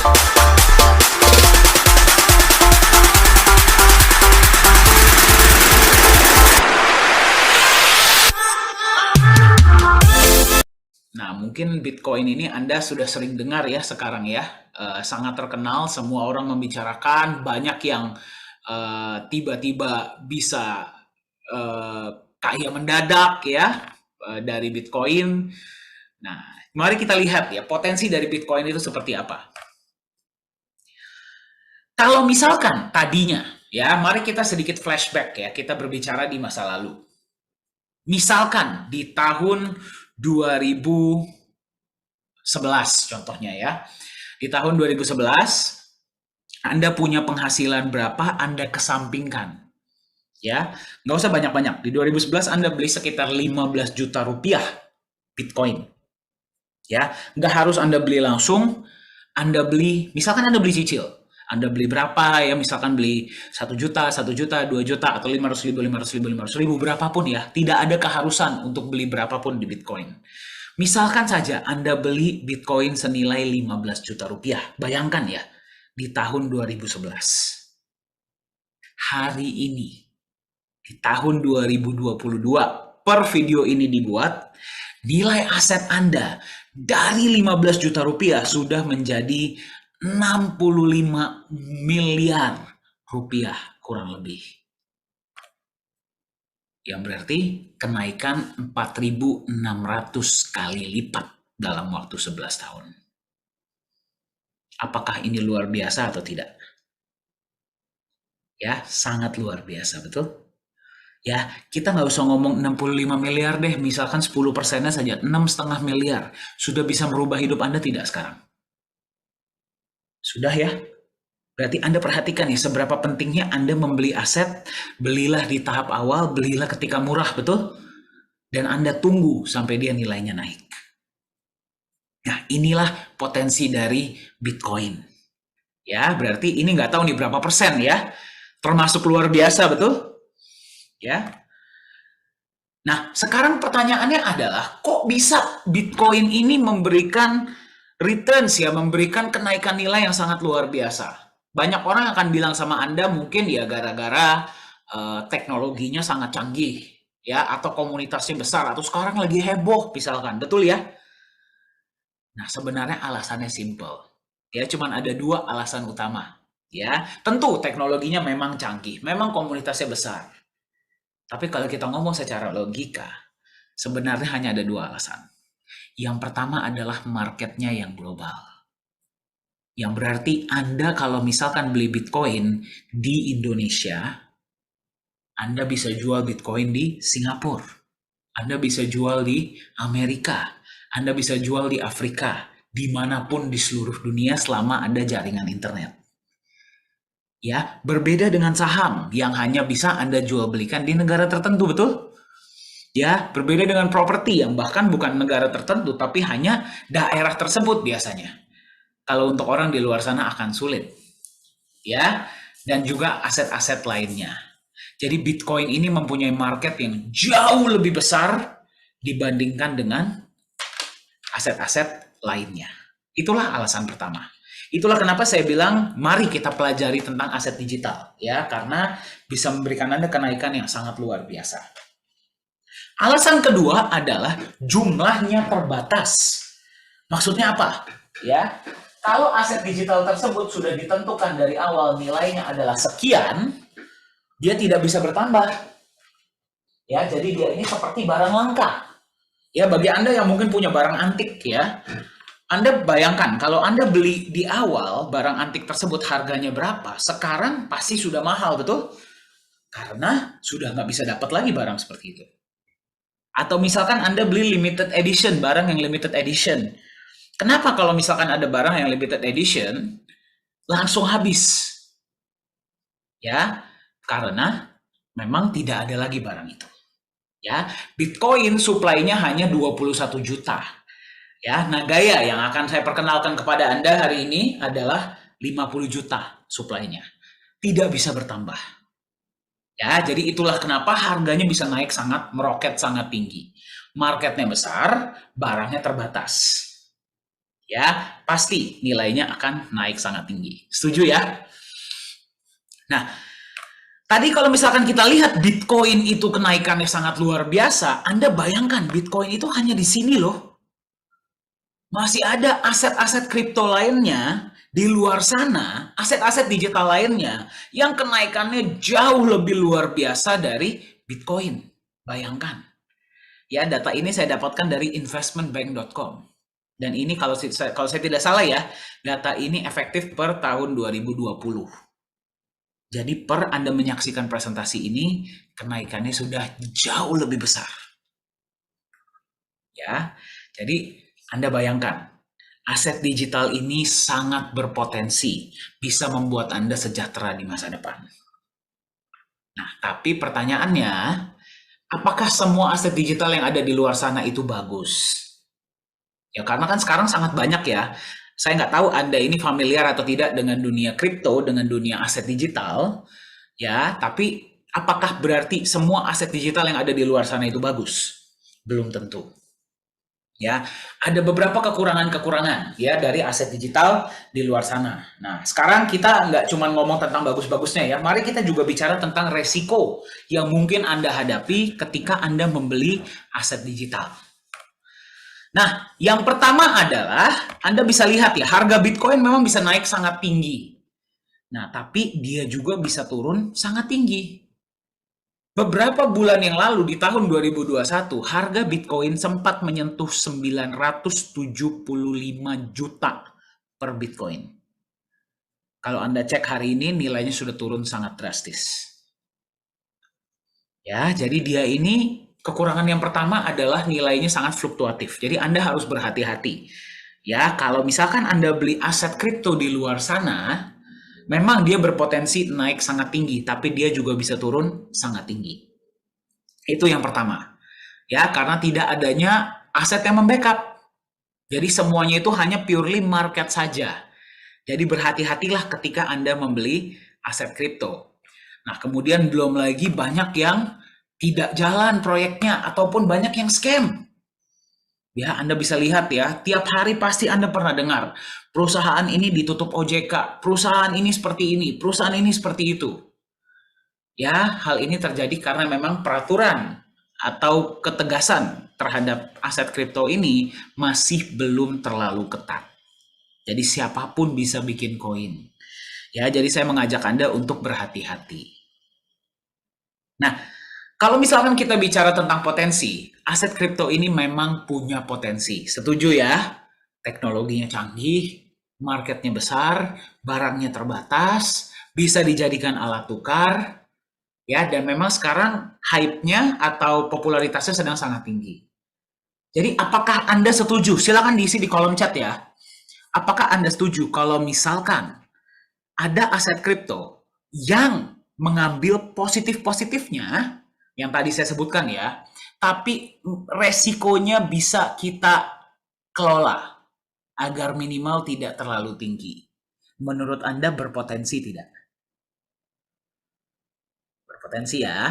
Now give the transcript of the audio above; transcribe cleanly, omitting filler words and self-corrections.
Nah, mungkin Bitcoin ini Anda sudah sering dengar ya sekarang ya. Sangat terkenal, semua orang membicarakan, banyak yang tiba-tiba bisa eh, kaya mendadak ya dari Bitcoin. Nah, mari kita lihat ya potensi dari Bitcoin itu seperti apa. Kalau misalkan tadinya ya, mari kita sedikit flashback ya, kita berbicara di masa lalu. Misalkan di tahun 2011 contohnya ya. Di tahun 2011 Anda punya penghasilan berapa, Anda kesampingkan. Ya, nggak usah banyak-banyak. Di 2011 Anda beli sekitar 15 juta rupiah Bitcoin. Ya, nggak harus Anda beli langsung. Anda beli, misalkan Anda beli cicil. Anda beli berapa ya, misalkan beli 1 juta, 1 juta, 2 juta, atau 500 ribu, 500 ribu, 500 ribu, berapapun ya. Tidak ada keharusan untuk beli berapapun di Bitcoin. Misalkan saja Anda beli Bitcoin senilai 15 juta rupiah. Bayangkan ya, di tahun 2011. Hari ini, di tahun 2022, per video ini dibuat, nilai aset Anda dari 15 juta rupiah sudah menjadi 65 miliar rupiah kurang lebih. Yang berarti kenaikan 4.600 kali lipat dalam waktu 11 tahun. Apakah ini luar biasa atau tidak? Ya, sangat luar biasa, betul? Ya, kita nggak usah ngomong 65 miliar deh, misalkan 10%-nya saja, 6,5 miliar. Sudah bisa merubah hidup Anda tidak sekarang? Sudah ya? Berarti Anda perhatikan ya, seberapa pentingnya Anda membeli aset, belilah di tahap awal, belilah ketika murah, betul? Dan Anda tunggu sampai dia nilainya naik. Nah, inilah potensi dari Bitcoin. Ya, berarti ini nggak tahu nih berapa persen ya. Termasuk luar biasa, betul? Ya. Nah, sekarang pertanyaannya adalah, kok bisa Bitcoin ini memberikan returns ya, memberikan kenaikan nilai yang sangat luar biasa? Banyak orang akan bilang sama Anda mungkin ya gara-gara teknologinya sangat canggih ya, atau komunitasnya besar, atau sekarang lagi heboh misalkan, betul ya? Nah, sebenarnya alasannya simple. Ya, cuman ada dua alasan utama. Ya, tentu teknologinya memang canggih, memang komunitasnya besar. Tapi kalau kita ngomong secara logika, sebenarnya hanya ada dua alasan. Yang pertama adalah marketnya yang global. Yang berarti Anda kalau misalkan beli Bitcoin di Indonesia, Anda bisa jual Bitcoin di Singapura. Anda bisa jual di Amerika. Anda bisa jual di Afrika. Dimanapun di seluruh dunia selama ada jaringan internet. Ya, berbeda dengan saham yang hanya bisa Anda jual belikan di negara tertentu, betul? Ya, berbeda dengan properti yang bahkan bukan negara tertentu, tapi hanya daerah tersebut biasanya. Kalau untuk orang di luar sana akan sulit. Ya, dan juga aset-aset lainnya. Jadi Bitcoin ini mempunyai market yang jauh lebih besar dibandingkan dengan aset-aset lainnya. Itulah alasan pertama. Itulah kenapa saya bilang mari kita pelajari tentang aset digital ya, karena bisa memberikan Anda kenaikan yang sangat luar biasa. Alasan kedua adalah jumlahnya terbatas. Maksudnya apa? Ya, kalau aset digital tersebut sudah ditentukan dari awal nilainya adalah sekian, dia tidak bisa bertambah. Ya, jadi dia ini seperti barang langka. Ya, bagi Anda yang mungkin punya barang antik ya, Anda bayangkan kalau Anda beli di awal barang antik tersebut harganya berapa, sekarang pasti sudah mahal, betul? Karena sudah nggak bisa dapat lagi barang seperti itu. Atau misalkan Anda beli limited edition, barang yang limited edition. Kenapa kalau misalkan ada barang yang limited edition, langsung habis? Ya, karena memang tidak ada lagi barang itu. Ya, Bitcoin supply-nya hanya 21 juta. Ya, nah gaya yang akan saya perkenalkan kepada Anda hari ini adalah 50 juta supply-nya. Tidak bisa bertambah. Ya, jadi itulah kenapa harganya bisa naik sangat meroket sangat tinggi. Marketnya besar, barangnya terbatas. ya pasti nilainya akan naik sangat tinggi. Setuju ya? Nah, tadi kalau misalkan kita lihat Bitcoin itu kenaikannya sangat luar biasa, Anda bayangkan Bitcoin itu hanya di sini loh. Masih ada aset-aset kripto lainnya di luar sana, aset-aset digital lainnya yang kenaikannya jauh lebih luar biasa dari Bitcoin. Bayangkan. Ya, data ini saya dapatkan dari investmentbank.com. Dan ini kalau saya tidak salah ya, data ini efektif per tahun 2020. Jadi per Anda menyaksikan presentasi ini, kenaikannya sudah jauh lebih besar. Ya, jadi Anda bayangkan, aset digital ini sangat berpotensi bisa membuat Anda sejahtera di masa depan. Nah, tapi pertanyaannya, apakah semua aset digital yang ada di luar sana itu bagus? Ya, karena kan sekarang sangat banyak ya. Saya nggak tahu Anda ini familiar atau tidak dengan dunia kripto, dengan dunia aset digital. Ya, tapi apakah berarti semua aset digital yang ada di luar sana itu bagus? Belum tentu. Ya, ada beberapa kekurangan-kekurangan ya dari aset digital di luar sana. Nah, sekarang kita nggak cuma ngomong tentang bagus-bagusnya ya. Mari kita juga bicara tentang resiko yang mungkin Anda hadapi ketika Anda membeli aset digital. Nah, yang pertama adalah Anda bisa lihat ya, harga Bitcoin memang bisa naik sangat tinggi. Nah, tapi dia juga bisa turun sangat tinggi. Beberapa bulan yang lalu di tahun 2021, harga Bitcoin sempat menyentuh 975 juta per Bitcoin. Kalau Anda cek hari ini nilainya sudah turun sangat drastis. Ya, jadi dia ini kekurangan yang pertama adalah nilainya sangat fluktuatif. Jadi Anda harus berhati-hati. Ya, kalau misalkan Anda beli aset kripto di luar sana, memang dia berpotensi naik sangat tinggi, tapi dia juga bisa turun sangat tinggi. Itu yang pertama. Ya, karena tidak adanya aset yang membackup. Jadi semuanya itu hanya purely market saja. Jadi berhati-hatilah ketika Anda membeli aset kripto. Nah, kemudian belum lagi banyak yang tidak jalan proyeknya ataupun banyak yang scam. Ya, Anda bisa lihat ya, tiap hari pasti Anda pernah dengar perusahaan ini ditutup OJK, perusahaan ini seperti ini, perusahaan ini seperti itu. Ya, hal ini terjadi karena memang peraturan atau ketegasan terhadap aset kripto ini masih belum terlalu ketat. Jadi siapapun bisa bikin koin. Ya, jadi saya mengajak Anda untuk berhati-hati. Nah, kalau misalkan kita bicara tentang potensi, aset kripto ini memang punya potensi. Setuju ya? Teknologinya canggih, marketnya besar, barangnya terbatas, bisa dijadikan alat tukar, ya, dan memang sekarang hype-nya atau popularitasnya sedang sangat tinggi. Jadi apakah Anda setuju? Silakan diisi di kolom chat ya. Apakah Anda setuju kalau misalkan ada aset kripto yang mengambil positif-positifnya, yang tadi saya sebutkan ya, tapi resikonya bisa kita kelola agar minimal tidak terlalu tinggi. Menurut Anda berpotensi tidak? Berpotensi ya.